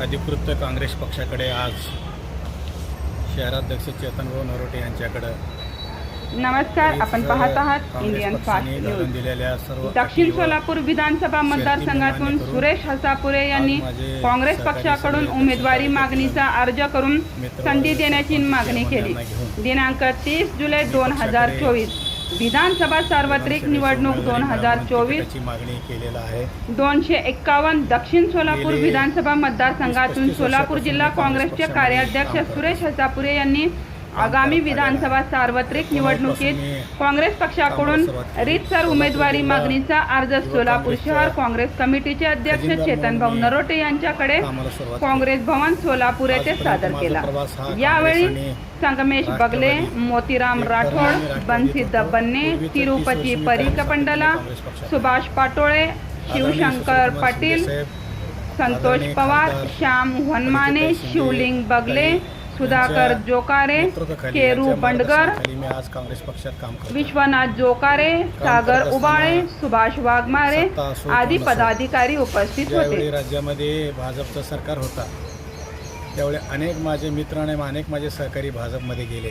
अधिकृत काँग्रेस पक्षाकडे आज शहराध्यक्ष चेतनभाऊ नरोटे यांच्याकडे नमस्कार, आपण पाहत आहात इंडियन फास्ट न्यूज। दिलेल्या सर्व दक्षिण सोलापूर विधानसभा मतदारसंघातून सुरेश हसापुरे यांनी काँग्रेस पक्षाकडून उमेदवारी मागणीचा अर्ज करून संधी देण्याची मागणी केली। दिनांक 30 जुलै 2024 विधानसभा सार्वत्रिक निवडणूक 2024 ची मागणी केलेला आहे। 251 दक्षिण सोलापूर विधानसभा मतदारसंघातून सोलापूर जिल्हा काँग्रेसचे कार्याध्यक्ष सुरेश हसापुरे यांनी आगामी विधानसभा सार्वत्रिक निवडणुकीत काँग्रेस पक्षाकडून रीतसर उमेदवारी मागणीचा अर्ज सोलापूर शहर काँग्रेस कमिटीचे अध्यक्ष चेतनभाऊ नरोटे यांच्याकडे काँग्रेस भवन सोलापूर येथे सादर केला। यावेळी संगमेश बगले, मोतीराम राठोड, बंसिद्ध बन्ने, तिरुपती परिकपंडला, सुभाष पाटोळे, शिवशंकर पाटील, संतोष पवार, श्याम वनमाने, शिवलिंग बगले, सुधाकर जोकारे, केरू बंडगर, विश्वनाथ जोकारे, सागर उबाळे, सुभाष वाघमारे आदी पदाधिकारी उपस्थित होते। राज्यामध्ये भाजपचं सरकार होता त्यावेळी अनेक माझे मित्र आणि अनेक माझे सहकारी भाजपमध्ये गेले,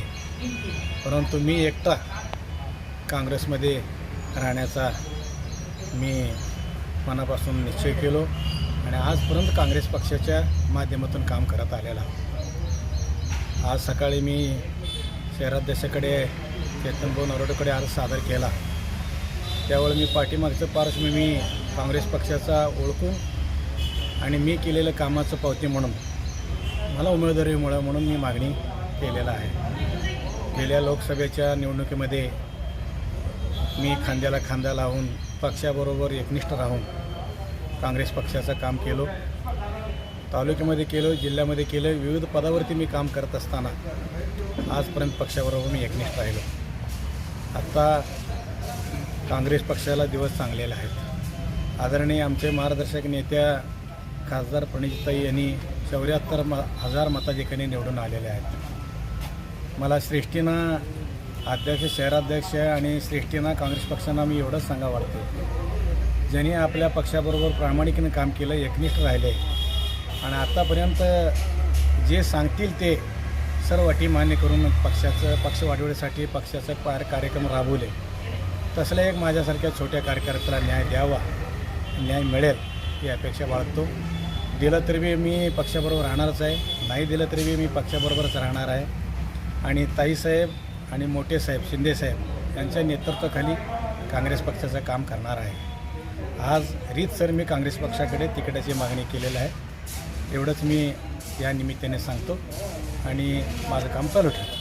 परंतु मी एकटा काँग्रेसमध्ये राहण्याचा मी मनापासून निश्चय केलो आणि आजपर्यंत काँग्रेस पक्षाच्या माध्यमातून काम करत आलेला। आज सकाळी मी शहराध्यक्षाकडे चेतनभाऊ नरोटेकडे अर्ज सादर केला। त्यावेळी मी पाठीमागचं पार्श्वभूमी मी काँग्रेस पक्षाचा ओळखून आणि मी केलेलं कामाचं पावती म्हणून मला उमेदवारी मिळावी म्हणून मी मागणी केलेला आहे। गेल्या लोकसभेच्या निवडणुकीमध्ये मी खांद्याला खांदा लावून पक्षाबरोबर एकनिष्ठ राहून काँग्रेस पक्षाचं काम केलो, तालुक्यामध्ये केलं, जिल्ह्यामध्ये केलं, विविध पदावरती मी काम करत असताना आजपर्यंत पक्षाबरोबर मी एकनिष्ठ राहिलो। आत्ता काँग्रेस पक्षाला दिवस चांगलेले आहेत। आदरणीय आमचे मार्गदर्शक नेत्या खासदार प्रणितताई यांनी 74,000 मताधिक्याने निवडून आलेले आहेत। मला श्रेष्ठीनं अध्यक्ष, शहराध्यक्ष आणि श्रेष्ठीनं काँग्रेस पक्षांना मी एवढंच सांगा वाटते, ज्यांनी आपल्या पक्षाबरोबर प्रामाणिकपणे काम केलं, एकनिष्ठ राहिले आणि आत्तापर्यंत जे सांगतील ते सर्व अटी मान्य करून पक्ष वाढवण्यासाठी पक्षाचं कार्यक्रम राबवले, तसलं एक माझ्यासारख्या छोट्या कार्यकर्त्याला न्याय द्यावा, न्याय मिळेल ही अपेक्षा बाळगतो। दिलं तरी बी मी पक्षाबरोबर राहणारच आहे, नाही दिलं तरी बी मी पक्षाबरोबरच राहणार आहे आणि ताईसाहेब आणि मोठे साहेब शिंदेसाहेब यांच्या नेतृत्वाखाली काँग्रेस पक्षाचं काम करणार आहे। आज रीतसर मी काँग्रेस पक्षाकडे तिकिटाची मागणी केलेली आहे, एवढंच मी या निमित्ताने सांगतो आणि माझं काम चालू ठेवतो।